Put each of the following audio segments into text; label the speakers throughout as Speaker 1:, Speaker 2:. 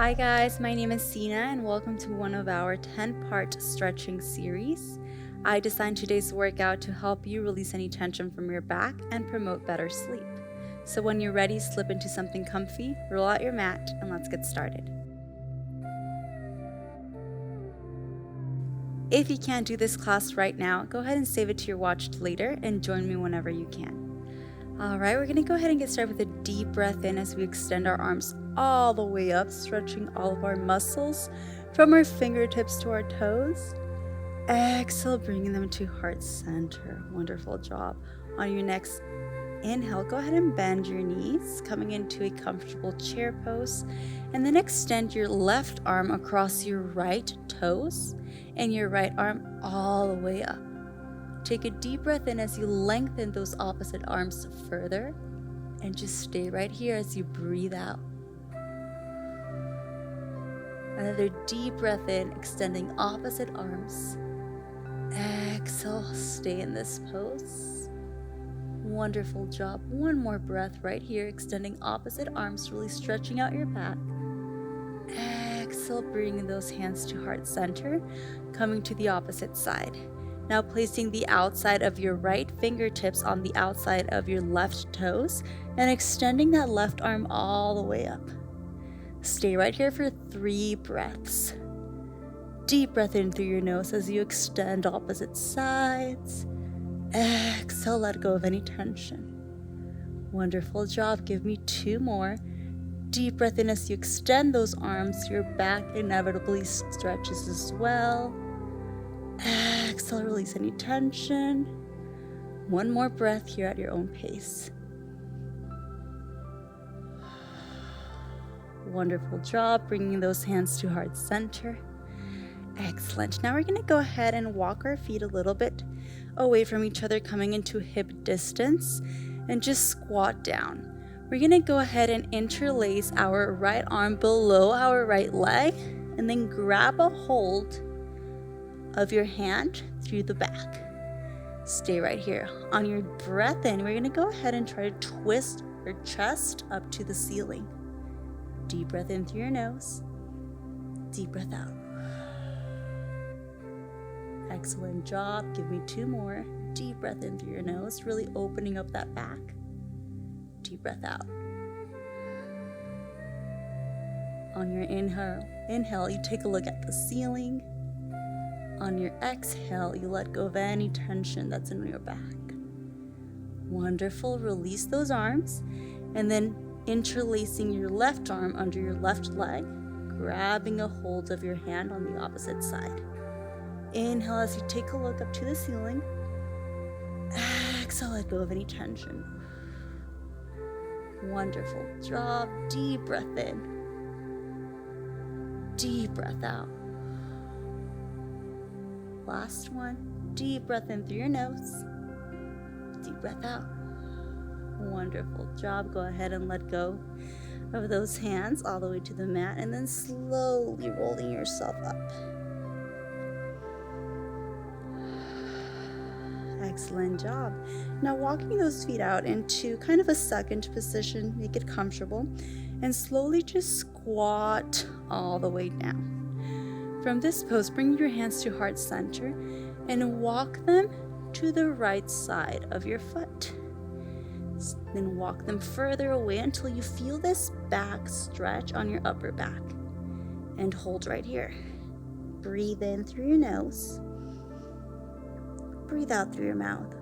Speaker 1: Hi guys, my name is Sina and welcome to one of our 10-part stretching series. I designed today's workout to help you release any tension from your back and promote better sleep. So when you're ready, slip into something comfy, roll out your mat, and let's get started. If you can't do this class right now, go ahead and save it to your watch later and join me whenever you can. Alright, we're going to go ahead and get started with a deep breath in as we extend our arms all the way up, stretching all of our muscles from our fingertips to our toes. Exhale, bringing them to heart center. Wonderful job. On your next inhale, go ahead and bend your knees, coming into a comfortable chair pose. And then extend your left arm across your right toes and your right arm all the way up. Take a deep breath in as you lengthen those opposite arms further, and just stay right here as you breathe out. Another deep breath in, extending opposite arms. Exhale, stay in this pose. Wonderful job. One more breath right here, extending opposite arms, really stretching out your back. Exhale, bringing those hands to heart center, coming to the opposite side. Now placing the outside of your right fingertips on the outside of your left toes and extending that left arm all the way up. Stay right here for 3 breaths. Deep breath in through your nose as you extend opposite sides. Exhale, let go of any tension. Wonderful job. Give me 2 more. Deep breath in as you extend those arms. Your back inevitably stretches as well. Exhale, release any tension. 1 more breath here at your own pace. Wonderful job, bringing those hands to heart center. Excellent. Now we're going to go ahead and walk our feet a little bit away from each other, coming into hip distance, and just squat down. We're going to go ahead and interlace our right arm below our right leg, and then grab a hold of your hand through the back. Stay right here. On your breath in, we're going to go ahead and try to twist your chest up to the ceiling. Deep breath in through your nose. Deep breath out. Excellent job. Give me 2 more. Deep breath in through your nose, really opening up that back. Deep breath out. On your inhale, you take a look at the ceiling. On your exhale, you let go of any tension that's in your back. Wonderful. Release those arms, and then interlacing your left arm under your left leg, grabbing a hold of your hand on the opposite side. Inhale as you take a look up to the ceiling. Exhale, let go of any tension. Wonderful job. Deep breath in. Deep breath out. Last one. Deep breath in through your nose. Deep breath out. Wonderful job. Go ahead and let go of those hands all the way to the mat, and then slowly rolling yourself up. Excellent job. Now walking those feet out into kind of a second position, make it comfortable, and slowly just squat all the way down. From this pose, bring your hands to heart center and walk them to the right side of your foot. Then walk them further away until you feel this back stretch on your upper back. And hold right here. Breathe in through your nose. Breathe out through your mouth.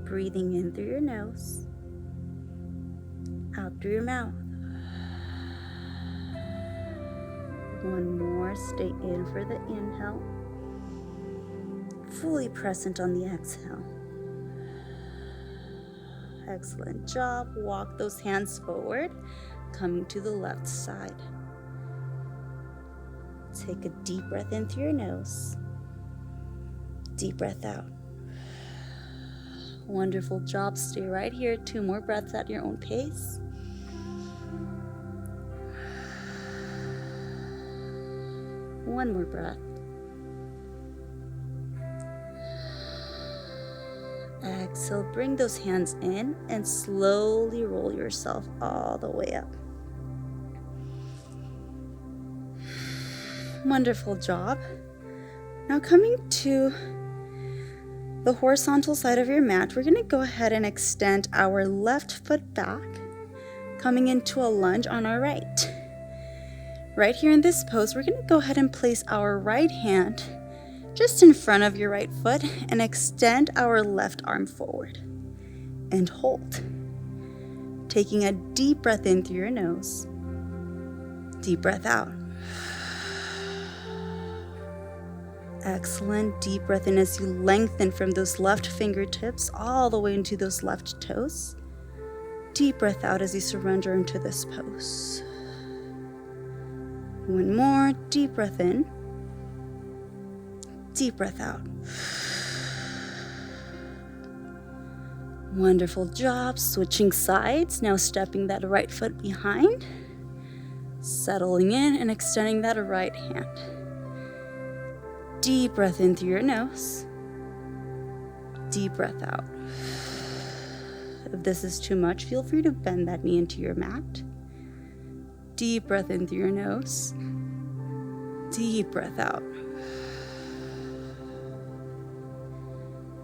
Speaker 1: Breathing in through your nose. Out through your mouth. 1 more. Stay in for the inhale. Fully present on the exhale. Excellent job. Walk those hands forward, coming to the left side. Take a deep breath in through your nose. Deep breath out. Wonderful job. Stay right here. 2 more breaths at your own pace. One more breath. Exhale, bring those hands in and slowly roll yourself all the way up. Wonderful job. Now coming to the horizontal side of your mat, we're going to go ahead and extend our left foot back, coming into a lunge on our right. Right here in this pose, we're going to go ahead and place our right hand just in front of your right foot and extend our left arm forward and hold. Taking a deep breath in through your nose, deep breath out. Excellent, deep breath in as you lengthen from those left fingertips all the way into those left toes. Deep breath out as you surrender into this pose. One more, deep breath in. Deep breath out. Wonderful job. Switching sides. Now stepping that right foot behind. Settling in and extending that right hand. Deep breath in through your nose. Deep breath out. If this is too much, feel free to bend that knee into your mat. Deep breath in through your nose. Deep breath out.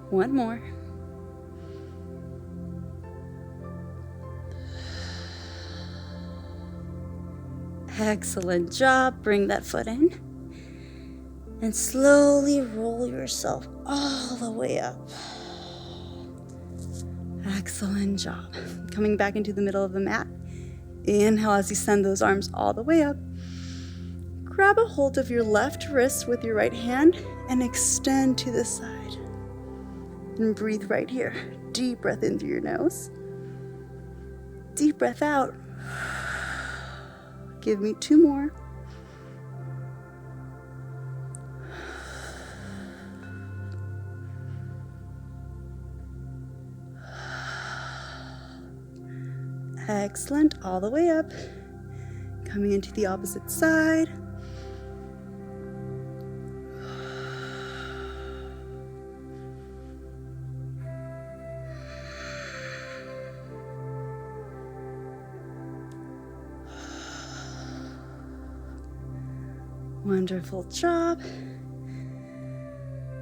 Speaker 1: One more. Excellent job. Bring that foot in and slowly roll yourself all the way up. Excellent job. Coming back into the middle of the mat. Inhale as you send those arms all the way up. Grab a hold of your left wrist with your right hand and extend to the side. And breathe right here. Deep breath in through your nose. Deep breath out. Give me two more. Excellent. All the way up. Coming into the opposite side. Wonderful job.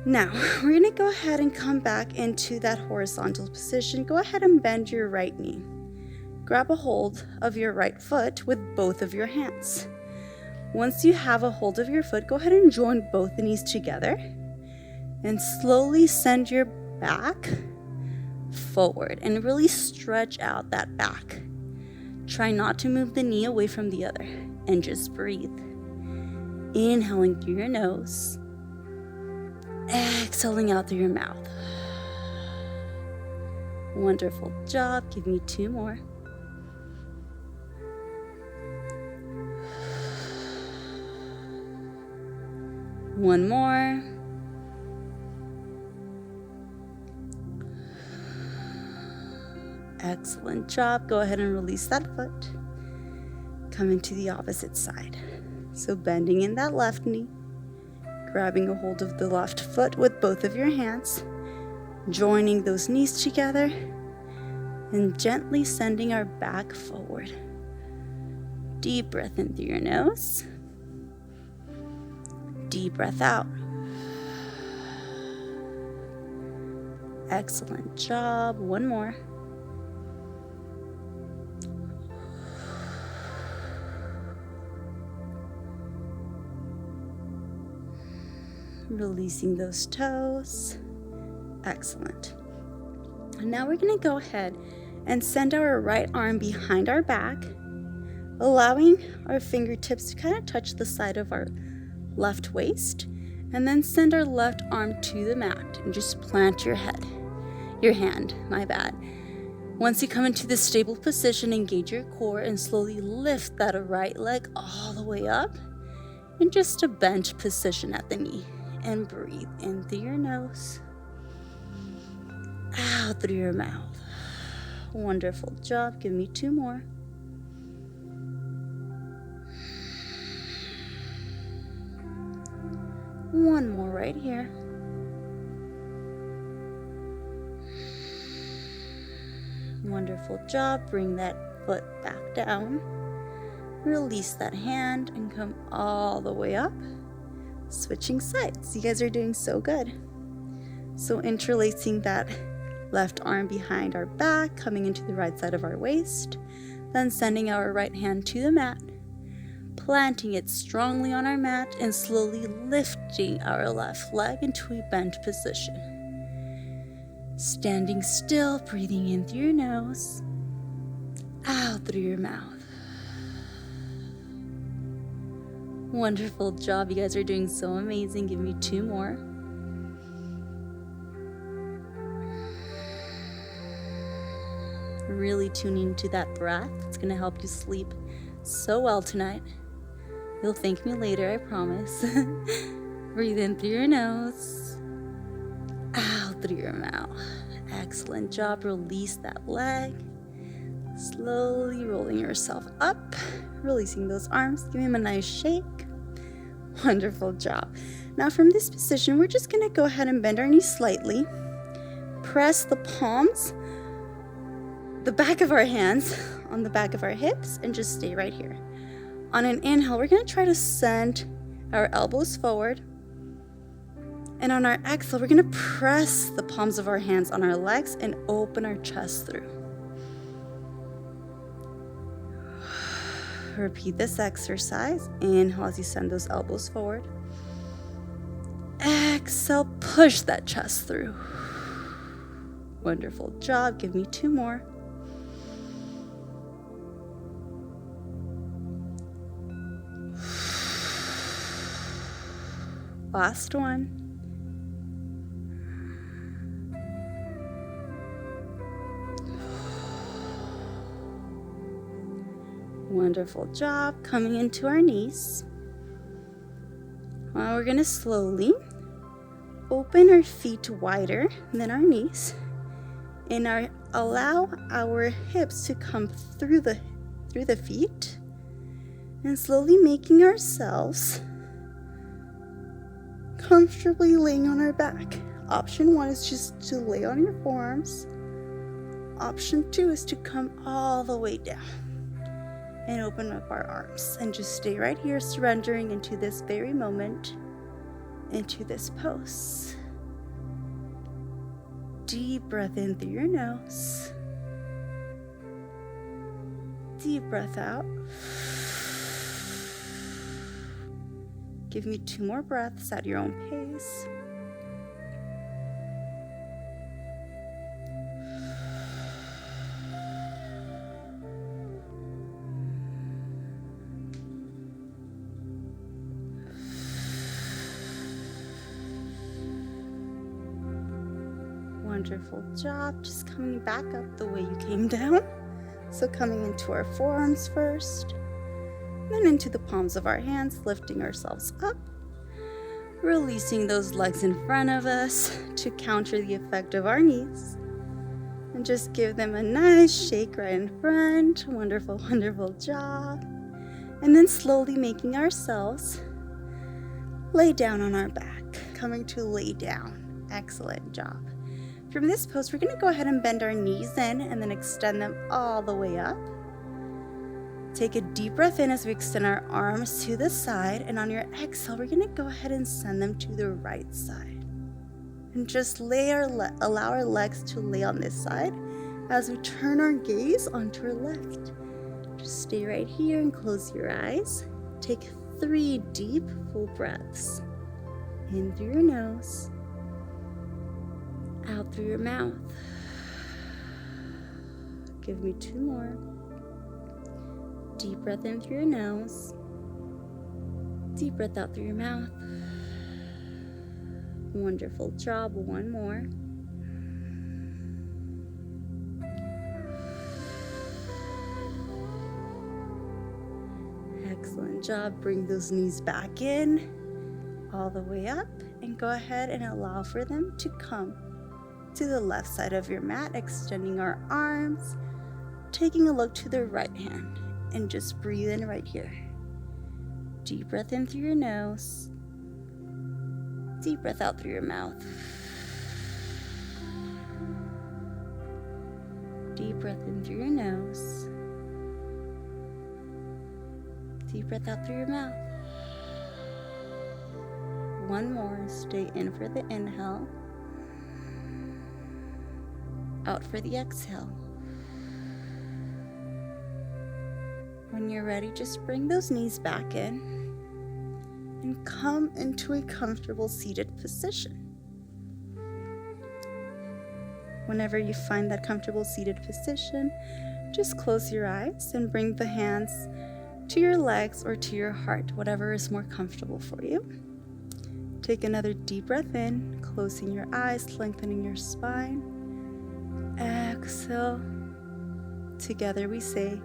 Speaker 1: Now, we're going to go ahead and come back into that horizontal position. Go ahead and bend your right knee. Grab a hold of your right foot with both of your hands. Once you have a hold of your foot, go ahead and join both the knees together and slowly send your back forward and really stretch out that back. Try not to move the knee away from the other and just breathe. Inhaling through your nose, exhaling out through your mouth. Wonderful job. Give me two more. One more. Excellent job. Go ahead and release that foot. Come into the opposite side. So bending in that left knee, grabbing a hold of the left foot with both of your hands, joining those knees together, and gently sending our back forward. Deep breath in through your nose. Deep breath out. Excellent job. One more. Releasing those toes. Excellent. And now we're going to go ahead and send our right arm behind our back, allowing our fingertips to kind of touch the side of our left waist, and then send our left arm to the mat and just plant your hand. Once you come into this stable position, engage your core and slowly lift that right leg all the way up in just a bench position at the knee. And breathe in through your nose, out through your mouth. Wonderful job. Give me two more. One more right here. Wonderful job. Bring that foot back down. Release that hand and come all the way up. Switching sides. You guys are doing so good. So interlacing that left arm behind our back, coming into the right side of our waist, then sending our right hand to the mat, planting it strongly on our mat, and slowly lifting our left leg into a bent position. Standing still, breathing in through your nose, out through your mouth. Wonderful job. You guys are doing so amazing. Give me 2 more. Really tuning to that breath. It's going to help you sleep so well tonight. You'll thank me later, I promise. Breathe in through your nose, out through your mouth. Excellent job. Release that leg. Slowly rolling yourself up, releasing those arms. Give them a nice shake. Wonderful job. Now from this position, we're just going to go ahead and bend our knees slightly. Press the palms, the back of our hands on the back of our hips, and just stay right here. On an inhale, we're going to try to send our elbows forward. And on our exhale, we're going to press the palms of our hands on our legs and open our chest through. Repeat this exercise. Inhale as you send those elbows forward. Exhale, push that chest through. Wonderful job. Give me 2 more. Last one. Wonderful job. Coming into our knees. We're going to slowly open our feet wider than our knees and allow our hips to come through the feet, and slowly making ourselves comfortably laying on our back. Option 1 is just to lay on your forearms. Option 2 is to come all the way down and open up our arms and just stay right here, surrendering into this very moment, into this pose. Deep breath in through your nose. Deep breath out. Give me 2 more breaths at your own pace. Wonderful job. Just coming back up the way you came down. So coming into our forearms first, then into the palms of our hands, lifting ourselves up, releasing those legs in front of us to counter the effect of our knees, and just give them a nice shake right in front. Wonderful, wonderful job. And then slowly making ourselves lay down on our back, coming to lay down. Excellent job. From this pose, we're going to go ahead and bend our knees in and then extend them all the way up. Take a deep breath in as we extend our arms to the side, and on your exhale, we're going to go ahead and send them to the right side. And just allow our legs to lay on this side as we turn our gaze onto our left. Just stay right here and close your eyes. Take 3 deep, full breaths. In through your nose, out through your mouth. Give me 2 more. Deep breath in through your nose. Deep breath out through your mouth. Wonderful job. 1 more. Excellent job. Bring those knees back in, all the way up, and go ahead and allow for them to come to the left side of your mat, extending our arms, taking a look to the right hand, and just breathe in right here. Deep breath in through your nose. Deep breath out through your mouth. deep breath in through your nose. Deep breath out through your mouth. One more. Stay in for the inhale. Out for the exhale. When you're ready, just bring those knees back in and come into a comfortable seated position. Whenever you find that comfortable seated position, just close your eyes and bring the hands to your legs or to your heart, whatever is more comfortable for you. Take another deep breath in, closing your eyes, lengthening your spine. Exhale. Together we say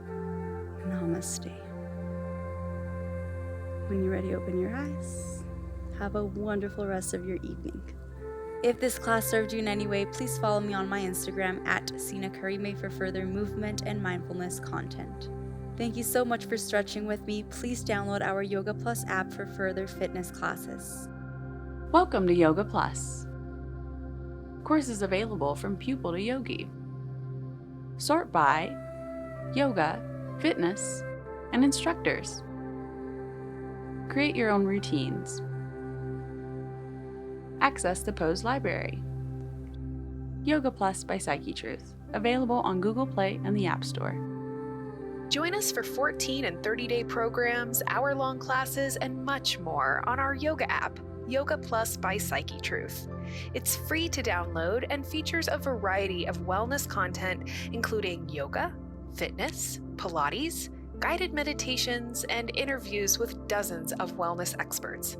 Speaker 1: Namaste. When you're ready, open your eyes. Have a wonderful rest of your evening. If this class served you in any way, please follow me on my Instagram @SinaCurryMay for further movement and mindfulness content. Thank you so much for stretching with me. Please download our Yoga Plus app for further fitness classes.
Speaker 2: Welcome to Yoga Plus. Courses available from pupil to yogi. Sort by yoga, fitness, and instructors. Create your own routines. Access the Pose Library. Yoga Plus by Psyche Truth, available on Google Play and the App Store.
Speaker 3: Join us for 14 and 30-day programs, hour-long classes, and much more on our yoga app, Yoga Plus by Psyche Truth. It's free to download and features a variety of wellness content, including yoga, fitness, Pilates, guided meditations, and interviews with dozens of wellness experts.